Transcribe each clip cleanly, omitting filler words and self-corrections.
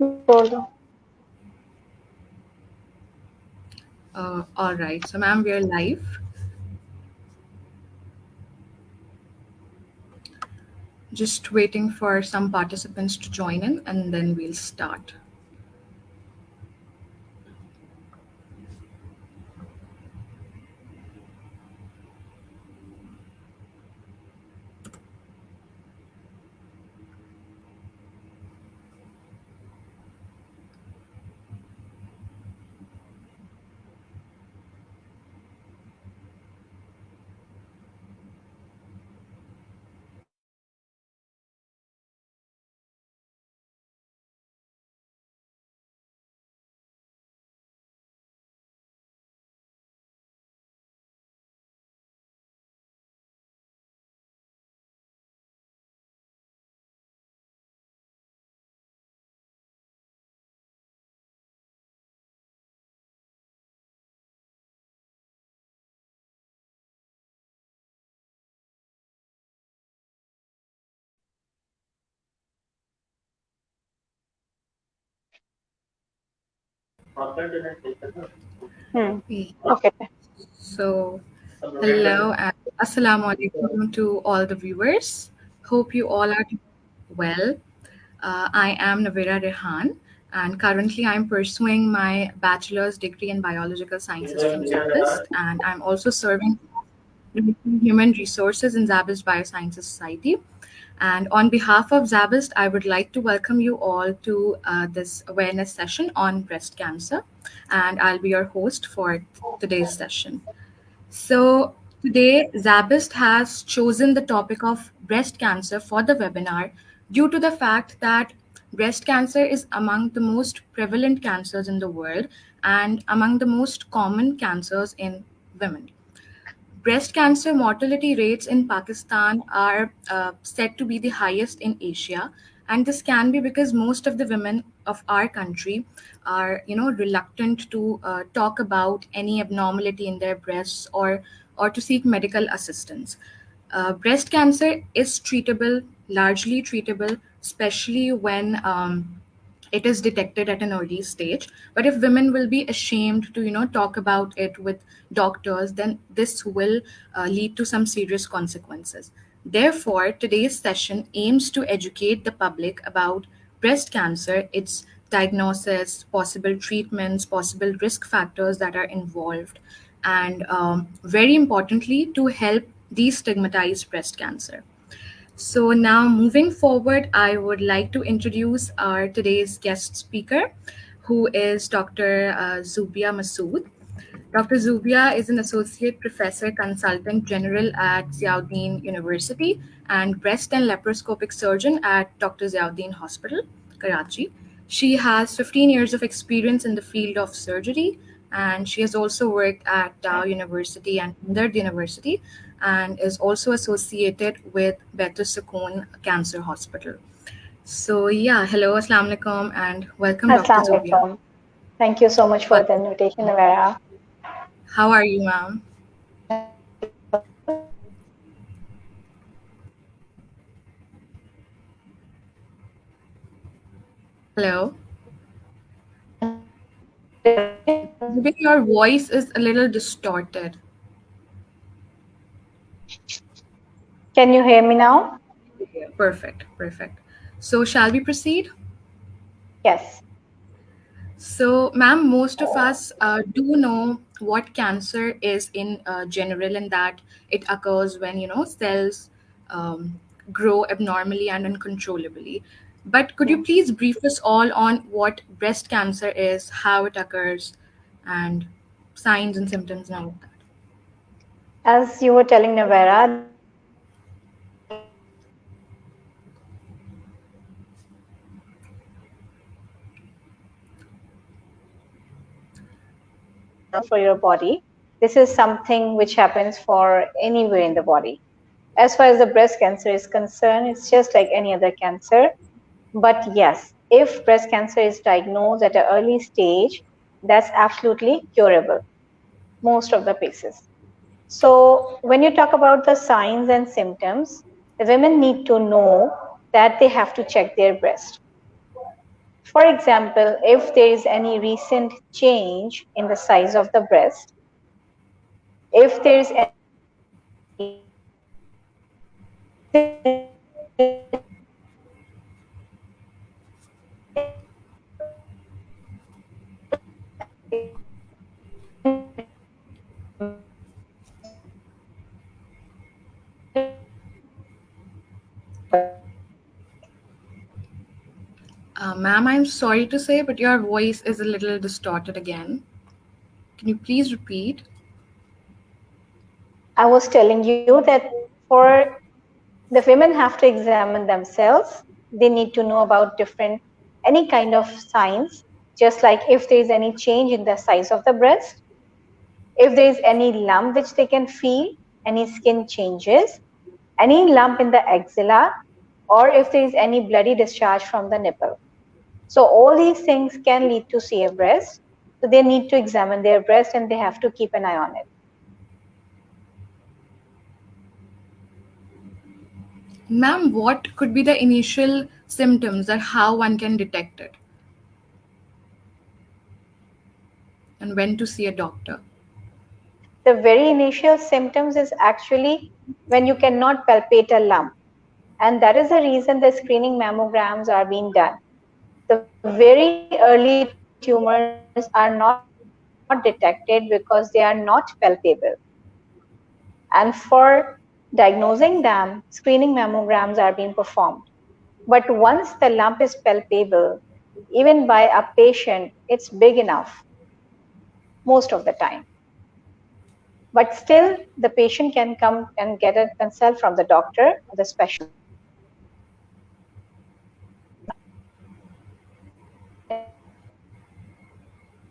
All right. So, ma'am, we are live. Just waiting for some participants to join in and then we'll start. Okay. So, hello and assalamu alaikum to all the viewers. Hope you all are well. I am Navira Rehan, and currently I'm pursuing my bachelor's degree in biological sciences from SZABIST, and I'm also serving human resources in SZABIST Biosciences Society. And on behalf of SZABIST, I would like to welcome you all to this awareness session on breast cancer, and I'll be your host for today's session. So, today, Zabist has chosen the topic of breast cancer for the webinar due to the fact that breast cancer is among the most prevalent cancers in the world and among the most common cancers in women. Breast cancer mortality rates in Pakistan are said to be the highest in Asia, and this can be because most of the women of our country are, reluctant to talk about any abnormality in their breasts or to seek medical assistance. Breast cancer is treatable, largely treatable, especially when it is detected at an early stage. But if women will be ashamed to talk about it with doctors, then this will lead to some serious consequences. Therefore, today's session aims to educate the public about breast cancer, its diagnosis, possible treatments, possible risk factors that are involved, and very importantly, to help destigmatize breast cancer. So, now moving forward, I would like to introduce our today's guest speaker, who is Dr. Zubia Masood. Dr. Zubia is an associate professor consultant general at Ziauddin University and breast and laparoscopic surgeon at Dr. Ziauddin Hospital, Karachi. She has 15 years of experience in the field of surgery, and she has also worked at Dow University and Hamdard University, and is also associated with 𝗕𝗘𝗥𝗘𝗦𝗧 Cancer Hospital. So yeah, hello, assalamu alaikum, and welcome, Dr. Assalamu Zubia. alaikum. Thank you so much for the invitation, Navira. How are you, ma'am? Hello. Zubin, your voice is a little distorted. Can you hear me now? Perfect, perfect. So, shall we proceed? Yes. So, ma'am, most of us do know what cancer is in general, and that it occurs when cells um, grow abnormally and uncontrollably. But could you Mm. please brief us all on what breast cancer is, how it occurs, and signs and symptoms and all of that? As you were telling Navira, that breast cancer is considered one of the most prevalent cancers for your body. This is something which happens for anywhere in the body. As far as the breast cancer is concerned, it's just like any other cancer. But yes, if breast cancer is diagnosed at an early stage, that's absolutely curable, most of the cases. So when you talk about the signs and symptoms, the women need to know that they have to check their breast. For example, if there is any recent change in the size of the breast, if there is any lump which they can feel, any lump in the axilla, or if there is any change in the size of the breast, if there is any recent change in the size of the breast, then the patient should not neglect a lump even if it is painless. Ma'am, I'm sorry to say, but your voice is a little distorted again. Can you please repeat? I was telling you that for the women have to examine themselves. They need to know about different, any kind of signs, just like if there is any change in the size of the breast, if there is any lump which they can feel, any skin changes, any lump in the axilla, or if there is any bloody discharge from the nipple. So all these things can lead to CA breast. So they need to examine their breast and they have to keep an eye on it. Ma'am, what could be the initial symptoms or how one can detect it and when to see a doctor? The very initial symptoms is actually when you cannot palpate a lump. And that is the reason the screening mammograms are being done. The very early tumors are not detected because they are not palpable. And for diagnosing them, screening mammograms are being performed. But once the lump is palpable, even by a patient, it's big enough most of the time. But still, the patient can come and get a consult from the doctor or the specialist to examine the lump and to see if it is painless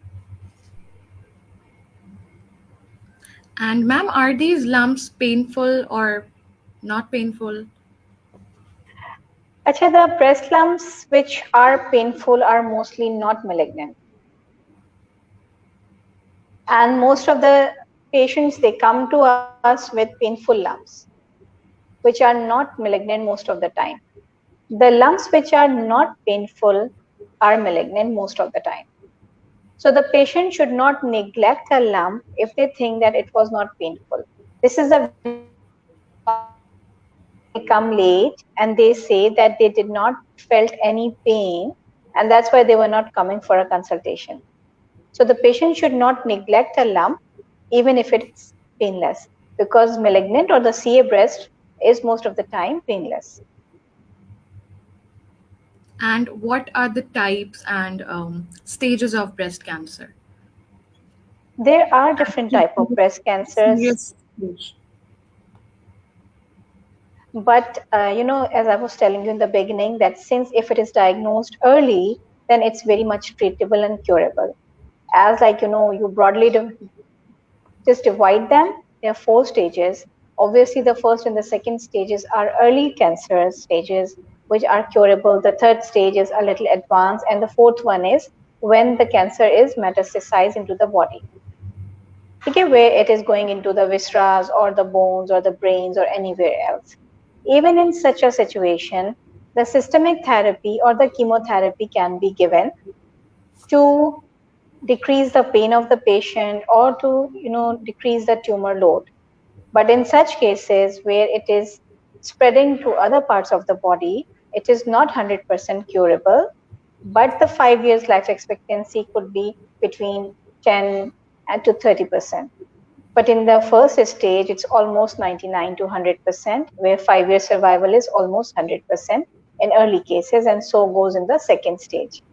or if it is painful. And ma'am, are these lumps painful or not painful? Actually, the breast lumps which are painful are mostly not malignant. And most of the patients, they come to us with painful lumps, which are not malignant most of the time. The lumps which are not painful are malignant most of the time. So the patient should not neglect a lump if they think that it was not painful. This is a very common mistake when they come late and they say that they did not felt any pain and that's why they were not coming for a consultation. So the patient should not neglect a lump even if it's painless, because malignant or the CA breast is most of the time painless. And what are the types and stages of breast cancer? There are different type of breast cancers, Serious stage. but as I was telling you in the beginning, that since if it is diagnosed early, then it's very much treatable and curable. As you broadly just divide them. There are 4 stages. Obviously, the first and the second stages are early cancer stages, which are curable. The third stage is a little advanced, and the fourth one is when the cancer is metastasized into the body. Okay, where it is going into the viscera or the bones or the brains or anywhere else. Even in such a situation, the systemic therapy or the chemotherapy can be given to decrease the pain of the patient or to decrease the tumor load. But in such cases where it is spreading to other parts of the body, it is not 100% curable, but the 5 years life expectancy could be between 10 and to 30%. But in the first stage, it's almost 99 to 100%, where 5 year survival is almost 100% in early cases, and so goes in the second stage.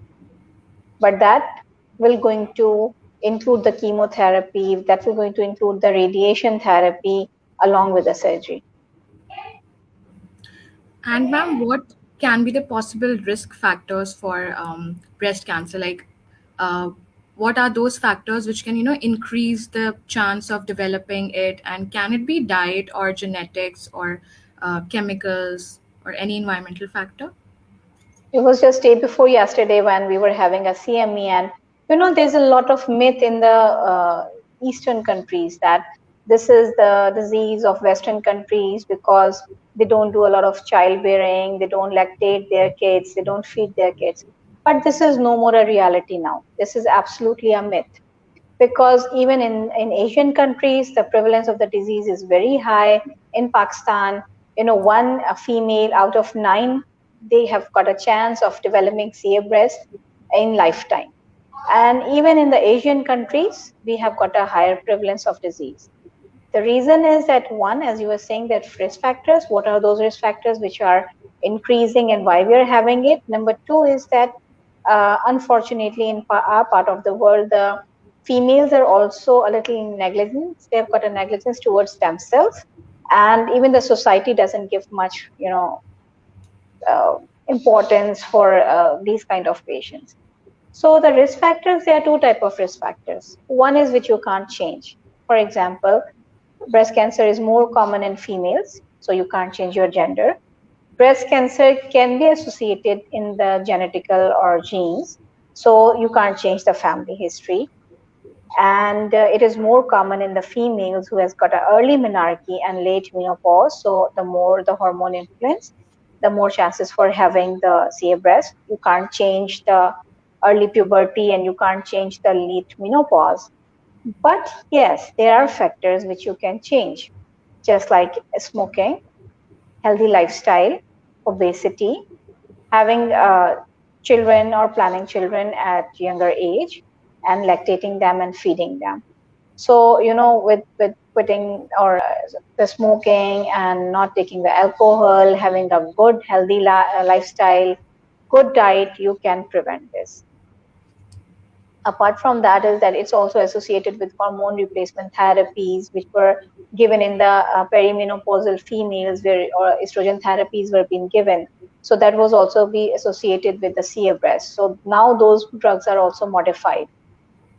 But that will going to include the chemotherapy, that will going to include the radiation therapy along with the surgery. And ma'am, what can be the possible risk factors for breast cancer? Like, uh, what are those factors which can, increase the chance of developing it? And can it be diet or genetics or chemicals or any environmental factor? It was just day before yesterday when we were having a CME, and there's a lot of myth in the Eastern countries that This is the disease of Western countries because they don't do a lot of childbearing, they don't lactate their kids, they don't feed their kids. But this is no more a reality now. This is absolutely a myth, because even in Asian countries, the prevalence of the disease is very high. In Pakistan, one female out of 9, they have got a chance of developing CA breast in lifetime. And even in the Asian countries, we have got a higher prevalence of disease. The reason is that, one, as you were saying, that risk factors, what are those risk factors which are increasing and why we are having it? Number two is that, unfortunately, in our part of the world, the females are also a little negligent. They've got a negligence towards themselves. And even the society doesn't give much, uh, importance for these kind of patients. So the risk factors, there are two type of risk factors. One is which you can't change. For example, breast cancer is more common in females, so you can't change your gender. Breast cancer can be associated in the genetical or genes, so you can't change the family history. And it is more common in the females who has got an early menarche and late menopause. So the more the hormone influence, the more chances for having the CA breast. You can't change the early puberty and you can't change the late menopause. But yes, there are factors which you can change, just like smoking, healthy lifestyle, obesity, having children or planning children at younger age, and lactating them and feeding them. So, with quitting or the smoking and not taking the alcohol, having a good healthy lifestyle, good diet, you can prevent this. Apart from that is that it's also associated with hormone replacement therapies, which were given in the perimenopausal females, where or estrogen therapies were being given. So that was also be associated with the CA breast. So now those drugs are also modified.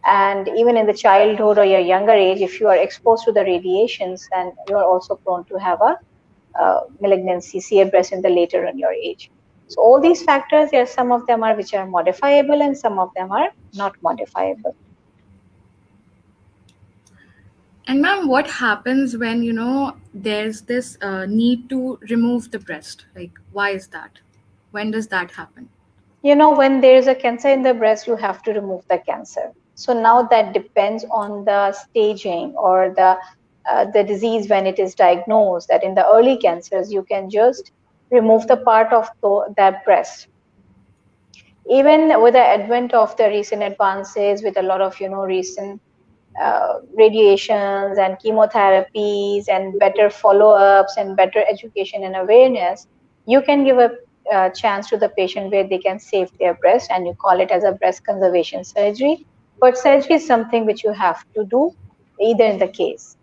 And even in the childhood or your younger age, if you are exposed to the radiations, then you are also prone to have a malignancy, CA breast in the later in your age. So all these factors, there are some of them are which are modifiable and some of them are not modifiable. And ma'am, what happens when, there's this need to remove the breast? Like, why is that? When does that happen? When there is a cancer in the breast, you have to remove the cancer. So now that depends on the staging or the disease when it is diagnosed. That in the early cancers, you can just remove the part of that breast. Even with the advent of the recent advances, with a lot of recent radiations and chemotherapies and better follow-ups and better education and awareness, you can give a chance to the patient where they can save their breast, and you call it as a breast conservation surgery. But surgery is something which you have to do either in the case.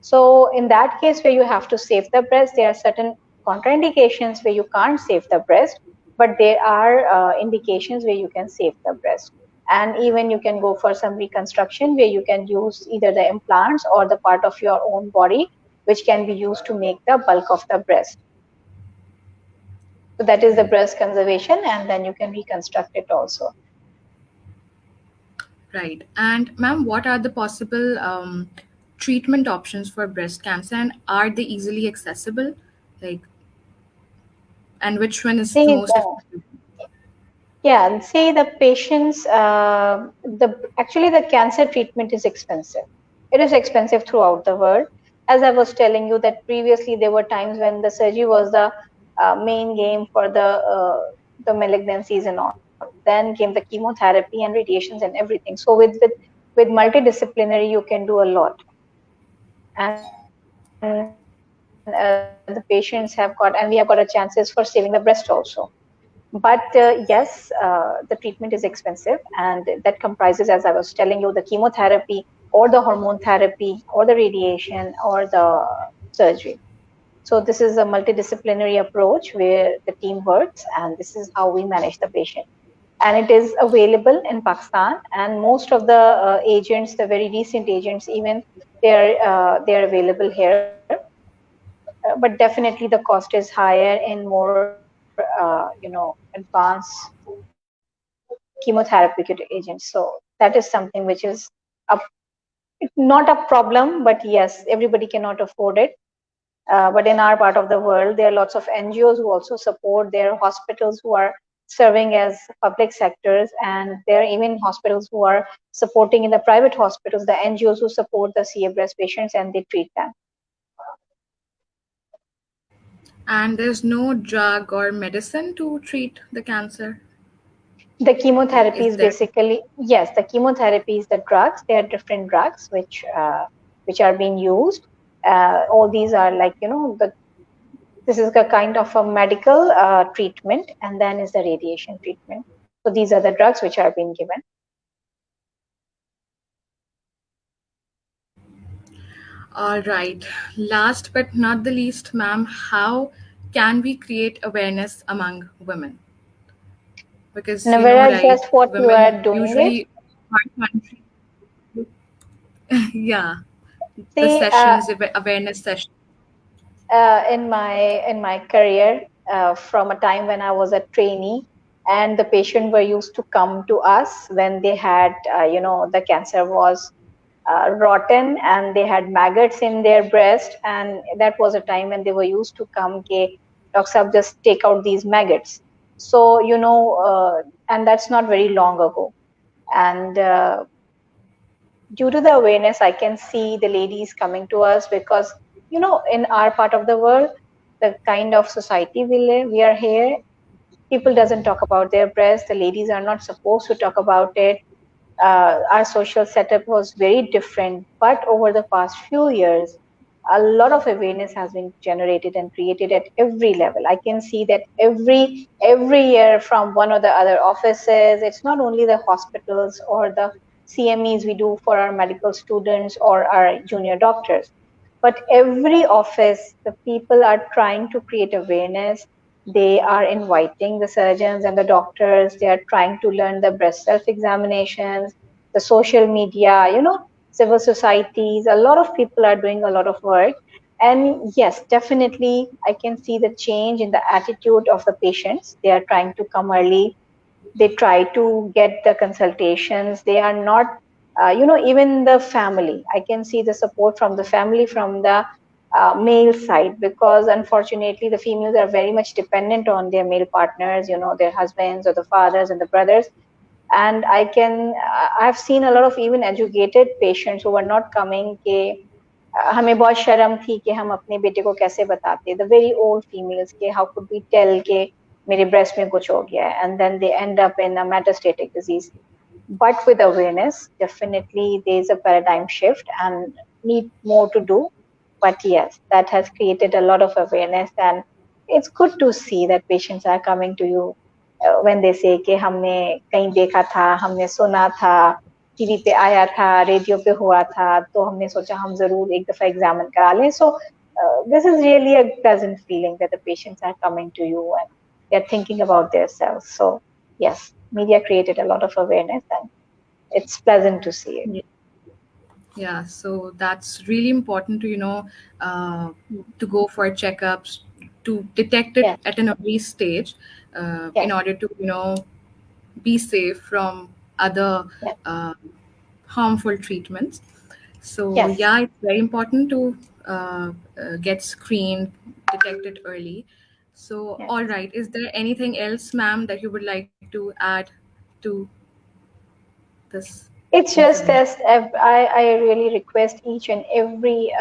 So in that case where you have to save the breast, there are certain contraindications where you can't save the breast, but there are indications where you can save the breast. And even you can go for some reconstruction where you can use either the implants or the part of your own body, which can be used to make the bulk of the breast. So that is the breast conservation, and then you can reconstruct it also. Right. And ma'am, what are the possible treatment options for breast cancer, and are they easily accessible? Like, and which one is the See, most effective? yeah, and see the patients, actually the cancer treatment is expensive. It is expensive throughout the world. As I was telling you that previously there were times when the surgery was the main game for the malignancies and all. Then came the chemotherapy and radiations and everything. So with multidisciplinary, you can do a lot. And the patients have got, and we have got a chances for saving the breast also. But yes, the treatment is expensive, and that comprises, as I was telling you, the chemotherapy or the hormone therapy or the radiation or the surgery. So this is a multidisciplinary approach where the team works, and this is how we manage the patient. And it is available in Pakistan, and most of the agents, the very recent agents, even they're available here. But definitely the cost is higher in more advanced chemotherapeutic agents. So that is something which is up It's not a problem, but yes, everybody cannot afford it. But in our part of the world, there are lots of NGOs who also support. There are hospitals who are serving as public sectors, and there are even hospitals who are supporting in the private hospitals, the NGOs who support the CA breast patients and they treat them. And there's no drug or medicine to treat the cancer? The chemotherapy Is is there? basically, yes, the chemotherapy is the drugs. There are different drugs which are being used. All these are like, this is a kind of a medical treatment, and then is the radiation treatment. So these are the drugs which are being given. All right. Last but not the least, ma'am, how can we create awareness among women? Because Navera, right, just what you women are doing it. usually our country, yeah, the See, sessions, awareness sessions. in my career, from a time when I was a trainee, and the patient were used to come to us when they had, the cancer was rotten and they had maggots in their breast, and that was a time when they were used to come, ke, Dr. Sahab, just take out these maggots. So, and that's not very long ago. And due to the awareness, I can see the ladies coming to us because, in our part of the world, the kind of society we are here, people doesn't talk about their breasts. The ladies are not supposed to talk about it. Our social setup was very different, but over the past few years, a lot of awareness has been generated and created at every level. I can see that every year from one or the other offices. It's not only the hospitals or the CMEs we do for our medical students or our junior doctors, but every office, the people are trying to create awareness. They are inviting the surgeons and the doctors. They are trying to learn the breast self examinations, the social media, civil societies. A lot of people are doing a lot of work. And yes, definitely, I can see the change in the attitude of the patients. They are trying to come early. They try to get the consultations. They are not, even the family, I can see the support from the family, from the male side, because unfortunately the females are very much dependent on their male partners, their husbands or the fathers and the brothers. And I've seen a lot of even educated patients who were not coming, ke हमें बहुत शर्म थी कि हम अपने बेटे को कैसे बताते, the very old females, के how could we tell के मेरे breast में कुछ हो गया है, and then they end up in a metastatic disease. But with awareness, definitely there is a paradigm shift and need more to do. But yes, that has created a lot of awareness, and it's good to see that patients are coming to you when they say कि हमने कहीं देखा था, हमने सुना था, TV पे आया था, रेडियो पे हुआ था, तो हमने सोचा हम जरूर एक दफा एग्जामिन करा लें. So this is really a pleasant feeling that the patients are coming to you and they're thinking about themselves. So yes, media created a lot of awareness and it's pleasant to see it. Yeah, so that's really important to, to go for checkups, to detect it Yes, at an early stage, in yes, order to, be safe from other yes, harmful treatments. So, yes. yeah, it's very important to get screened, detected early. So, Yes. all right, is there anything else, ma'am, that you would like to add to this It's just information? as I really request each and every,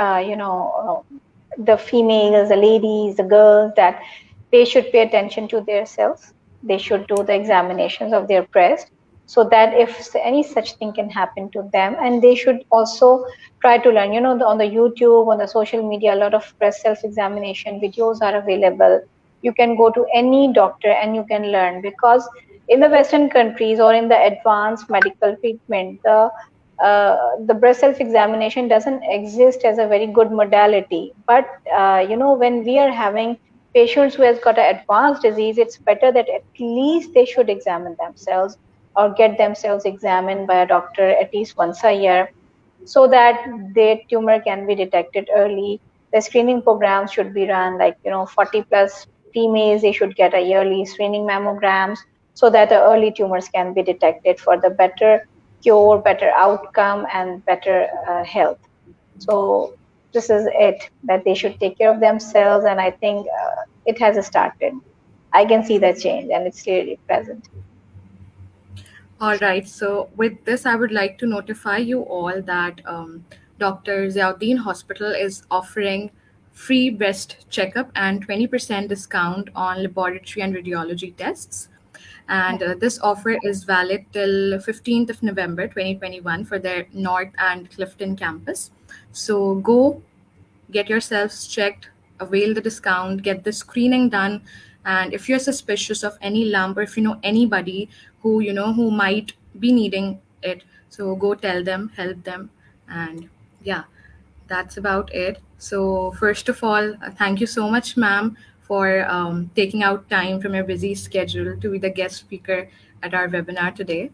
the females, the ladies, the girls, that they should pay attention to themselves. They should do the examinations of their breast so that if any such thing can happen to them, and they should also try to learn, on the YouTube, on the social media, a lot of breast self-examination videos are available. You can go to any doctor and you can learn, because in the Western countries or in the advanced medical treatment, the breast self examination doesn't exist as a very good modality. But when we are having patients who has got an advanced disease, it's better that at least they should examine themselves or get themselves examined by a doctor at least once a year, so that their tumor can be detected early. The screening programs should be run, like 40 plus females, they should get a yearly screening mammograms so that the early tumors can be detected for the better cure, better outcome, and better health. So this is it, that they should take care of themselves, and I think it has started. I can see the change, and it's really present. All right. So with this, I would like to notify you all that Dr. Ziauddin Hospital is offering free breast checkup and 20% discount on laboratory and radiology tests. And this offer is valid till 15th of November 2021 for their North and Clifton campus. So go get yourselves checked, avail the discount, get the screening done. And if you're suspicious of any lump, or if you know anybody who might be needing it, so go tell them, help them. And yeah, that's about it. So first of all, thank you so much, ma'am, for taking out time from your busy schedule to be the guest speaker at our webinar today.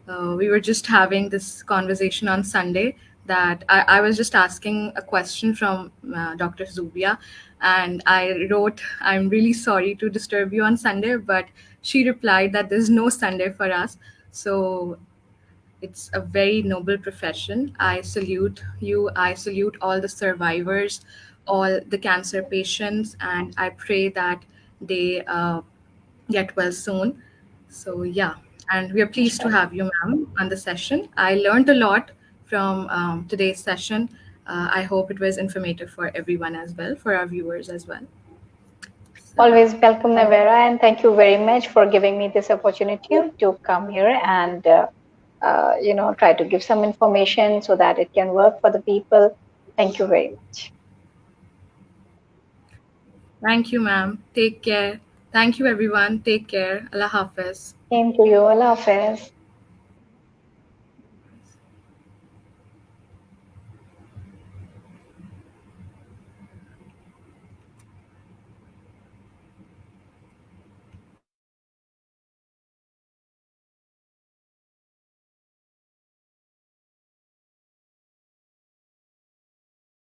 We were just having this conversation on Sunday that I was just asking a question from Dr. Zubia, and I wrote, "I'm really sorry to disturb you on Sunday," but she replied that there's no Sunday for us. So it's a very noble profession. I salute you. I salute all the survivors, all the cancer patients, and I pray that they get well soon. So, yeah, and we are pleased to Inshallah. have you, ma'am, on the session. I learned a lot from today's session. I hope it was informative for everyone as well, for our viewers as well. So, Always welcome, Navera, and thank you very much for giving me this opportunity to come here and try to give some information so that it can work for the people. Thank you very much. thank you, ma'am. Take care. Thank you, everyone. Take care. Allah Hafiz. Same to you. Allah Hafiz.